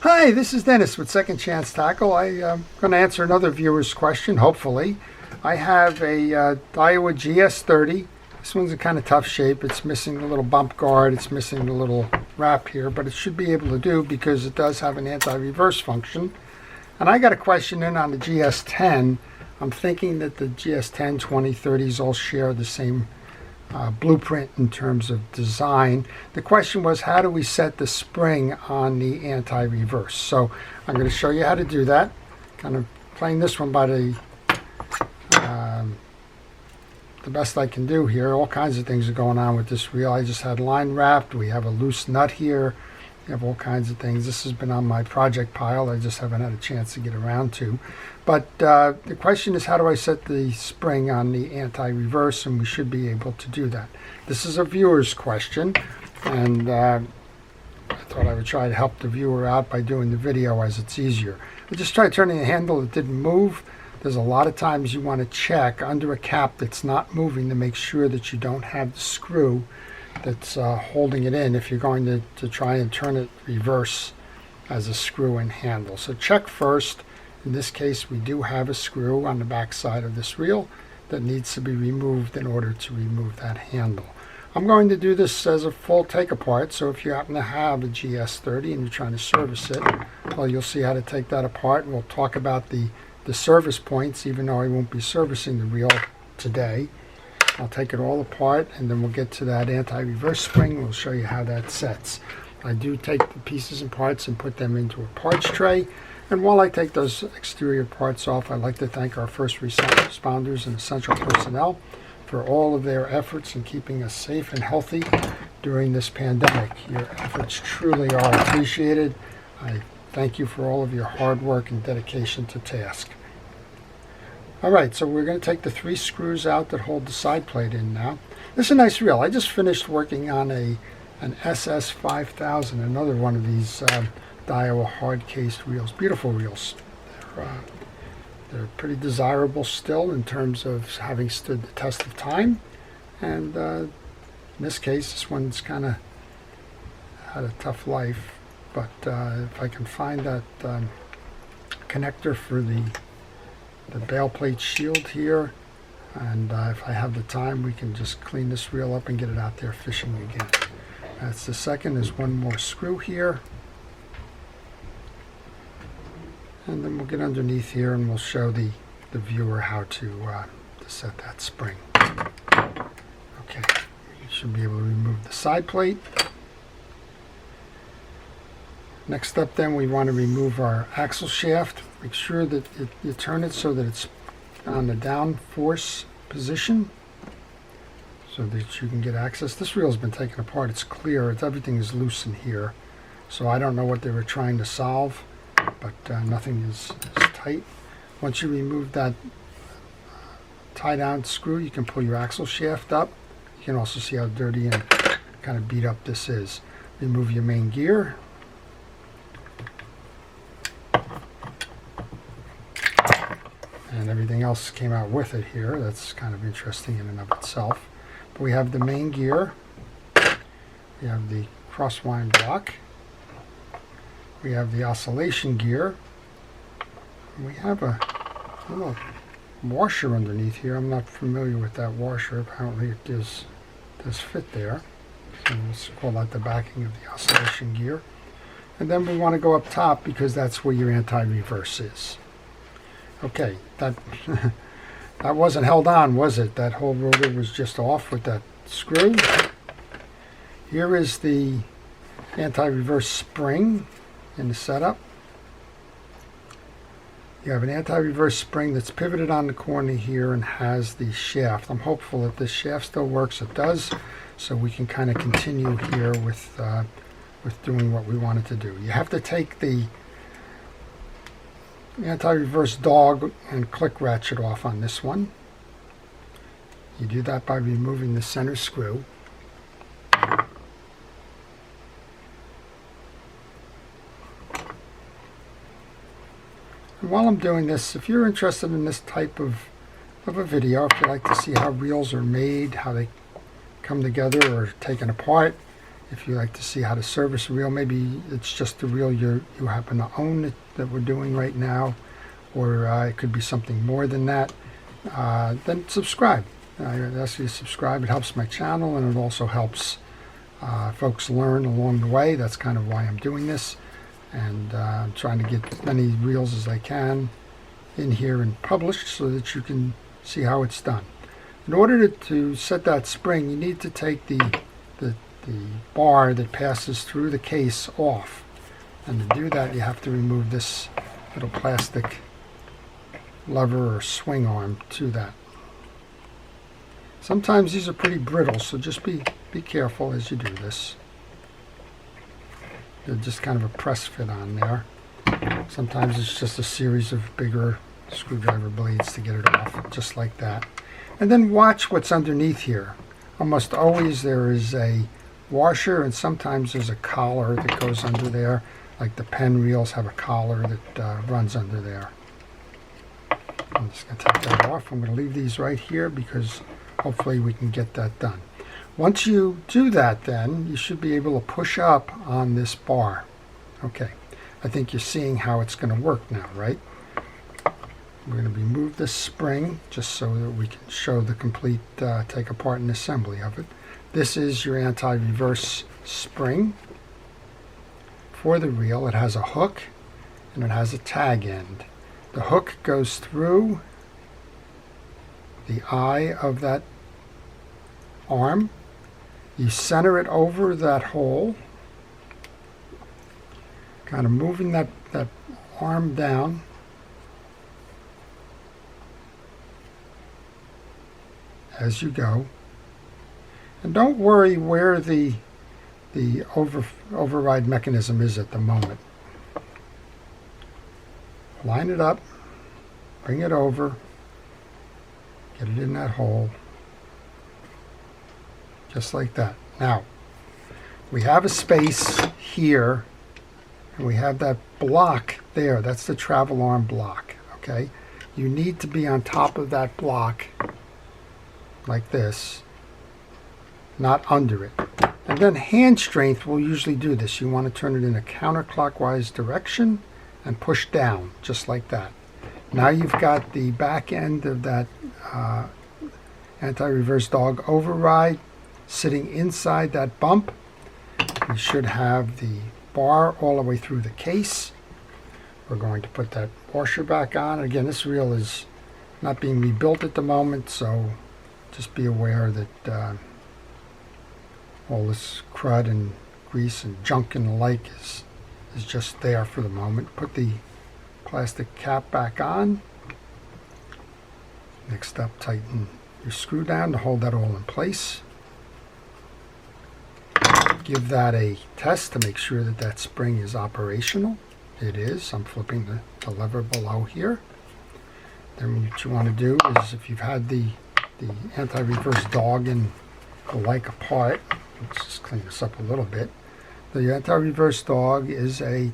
Hi, this is Dennis with Second Chance Tackle. I'm going to answer another viewer's question, hopefully. I have a Daiwa GS 30. This one's in kind of tough shape. It's missing the little bump guard. It's missing the little wrap here, but it should be able to do because it does have an anti-reverse function. And I got a question in on the GS 10. I'm thinking that the GS 10, 20, 30s all share the same blueprint in terms of design. The question was, how do we set the spring on the anti-reverse? So I'm going to show you how to do that. Kind of playing this one by the best I can do here. All kinds of things are going on with this reel. I just had line wrapped. We have a loose nut here. We have all kinds of things. This has been on my project pile. I just haven't had a chance to get around to. But the question is, how do I set the spring on the anti-reverse? And we should be able to do that. This is a viewer's question, and I thought I would try to help the viewer out by doing the video as it's easier. I just tried turning the handle. It didn't move. There's a lot of times you want to check under a cap that's not moving to make sure that you don't have the screw that's holding it in if you're going to try and turn it reverse as a screw and handle. So check first. In this case, we do have a screw on the back side of this reel that needs to be removed in order to remove that handle. I'm going to do this as a full take apart, so if you happen to have a GS 30 and you're trying to service it, well, you'll see how to take that apart. We'll talk about the service points, even though I won't be servicing the reel today. I'll take it all apart, and then we'll get to that anti-reverse spring. We'll show you how that sets. I do take the pieces and parts and put them into a parts tray. And while I take those exterior parts off, I'd like to thank our first responders and essential personnel for all of their efforts in keeping us safe and healthy during this pandemic. Your efforts truly are appreciated. I thank you for all of your hard work and dedication to task. All right, so we're going to take the 3 screws out that hold the side plate in now. This is a nice reel. I just finished working on an SS 5000, another one of these Daiwa hard-cased reels. Beautiful reels. They're pretty desirable still in terms of having stood the test of time. And in this case, this one's kind of had a tough life. But if I can find that connector for the bail plate shield here, and if I have the time, we can just clean this reel up and get it out there fishing again. That's the second. There's one more screw here, and then we'll get underneath here and we'll show the viewer how to set that spring. Okay, you should be able to remove the side plate. Next up, then, we want to remove our axle shaft. Make sure that you turn it so that it's on the down force position so that you can get access. This reel has been taken apart. It's clear. Everything is loose in here. So I don't know what they were trying to solve, but nothing is tight. Once you remove that tie-down screw, you can pull your axle shaft up. You can also see how dirty and kind of beat up this is. Remove your main gear. And everything else came out with it here. That's kind of interesting in and of itself. But we have the main gear. We have the crosswind block. We have the oscillation gear. And we have a little washer underneath here. I'm not familiar with that washer. Apparently it does fit there. So let's call that the backing of the oscillation gear. And then we want to go up top because that's where your anti-reverse is. Okay, that wasn't held on, was it? That whole rotor was just off with that screw. Here is the anti-reverse spring in the setup. You have an anti-reverse spring that's pivoted on the corner here and has the shaft. I'm hopeful that this shaft still works. It does, so we can kind of continue here with doing what we wanted to do. You have to take the anti-reverse dog and click ratchet off on this one. You do that by removing the center screw. And while I'm doing this, if you're interested in this type of a video, if you like to see how reels are made, how they come together or taken apart, If you like to see how to service a reel, maybe it's just the reel you happen to own that we're doing right now, or it could be something more than that, then subscribe. I ask you to subscribe. It helps my channel, and it also helps folks learn along the way. That's kind of why I'm doing this, and I'm trying to get as many reels as I can in here and published so that you can see how it's done. In order to set that spring, you need to take the bar that passes through the case off, and to do that you have to remove this little plastic lever or swing arm to that. Sometimes these are pretty brittle, so just be careful as you do this. They're just kind of a press fit on there. Sometimes it's just a series of bigger screwdriver blades to get it off, just like that. And then watch what's underneath here. Almost always there is a washer, and sometimes there's a collar that goes under there, like the pen reels have a collar that runs under there. I'm just going to take that off. I'm going to leave these right here because hopefully we can get that done. Once you do that, then you should be able to push up on this bar. Okay, I think you're seeing how it's going to work now, right? We're going to remove this spring just so that we can show the complete take apart and assembly of it. This is your anti-reverse spring for the reel. It has a hook and it has a tag end. The hook goes through the eye of that arm. You center it over that hole, kind of moving that arm down. As you go. And don't worry where the override mechanism is at the moment. Line it up, bring it over, get it in that hole, just like that. Now, we have a space here, and we have that block there. That's the travel arm block, okay? You need to be on top of that block like this, not under it. And then hand strength will usually do this. You want to turn it in a counterclockwise direction and push down, just like that. Now you've got the back end of that anti-reverse dog override sitting inside that bump. You should have the bar all the way through the case. We're going to put that washer back on. Again, this reel is not being rebuilt at the moment, so just be aware that all this crud and grease and junk and the like is just there for the moment. Put the plastic cap back on. Next up, tighten your screw down to hold that all in place. Give that a test to make sure that that spring is operational. It is. I'm flipping the lever below here. Then what you want to do is, if you've had the anti-reverse dog and the like apart, let's just clean this up a little bit. The anti-reverse dog is a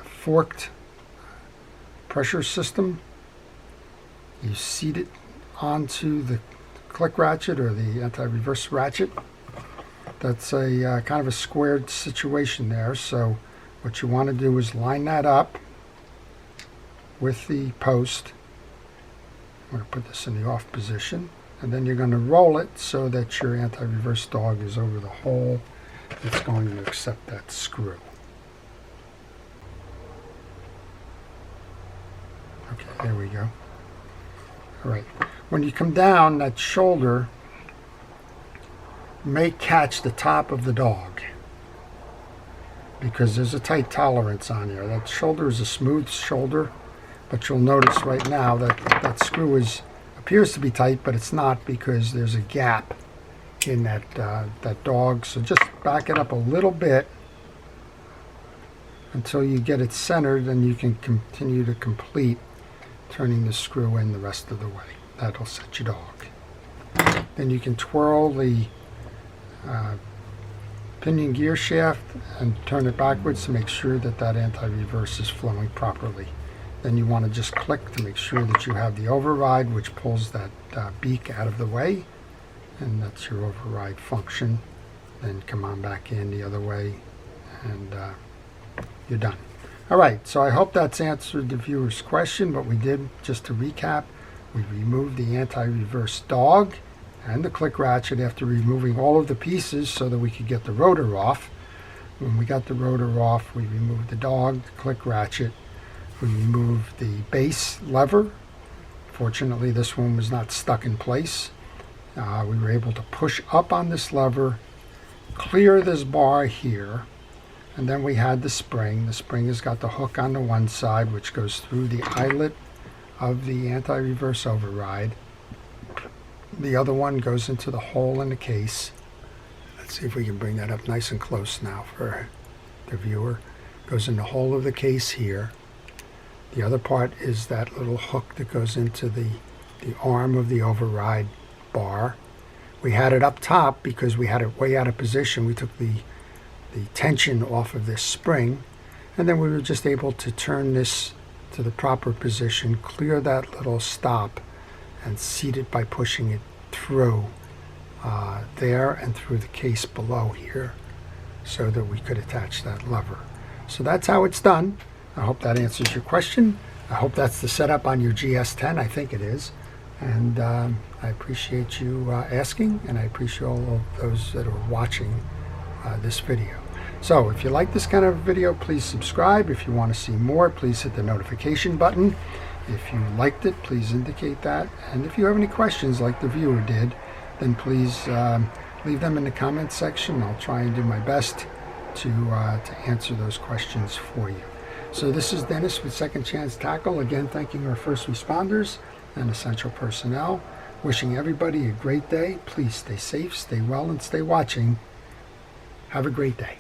forked pressure system. You seat it onto the click ratchet or the anti-reverse ratchet. That's a kind of a squared situation there. So what you want to do is line that up with the post. I'm going to put this in the off position, and then you're going to roll it so that your anti-reverse dog is over the hole that's going to accept that screw. Okay, there we go. All right, when you come down, that shoulder may catch the top of the dog because there's a tight tolerance on there. That shoulder is a smooth shoulder, but you'll notice right now that that screw appears to be tight, but it's not, because there's a gap in that dog. So just back it up a little bit until you get it centered, and you can continue to complete turning the screw in the rest of the way. That'll set your dog. Then you can twirl the pinion gear shaft and turn it backwards to make sure that that anti-reverse is flowing properly. Then you want to just click to make sure that you have the override, which pulls that beak out of the way, and that's your override function. then come on back in the other way, and you're done. All right, so I hope that's answered the viewer's question. What we did, just to recap, we removed the anti-reverse dog and the click ratchet after removing all of the pieces so that we could get the rotor off. When we got the rotor off, we removed the dog, the click ratchet. We removed the base lever. Fortunately, this one was not stuck in place. We were able to push up on this lever, clear this bar here, and then we had the spring. The spring has got the hook on the one side, which goes through the eyelet of the anti-reverse override. The other one goes into the hole in the case. Let's see if we can bring that up nice and close now for the viewer. Goes in the hole of the case here. The other part is that little hook that goes into the arm of the override bar. We had it up top because we had it way out of position. We took the tension off of this spring, and then we were just able to turn this to the proper position, clear that little stop, and seat it by pushing it through there and through the case below here so that we could attach that lever. So that's how it's done. I hope that answers your question. I hope that's the setup on your GS10. I think it is. And I appreciate you asking, and I appreciate all of those that are watching this video. So if you like this kind of video, please subscribe. If you want to see more, please hit the notification button. If you liked it, please indicate that. And if you have any questions like the viewer did, then please leave them in the comments section. I'll try and do my best to answer those questions for you. So this is Dennis with Second Chance Tackle. Again, thanking our first responders and essential personnel. Wishing everybody a great day. Please stay safe, stay well, and stay watching. Have a great day.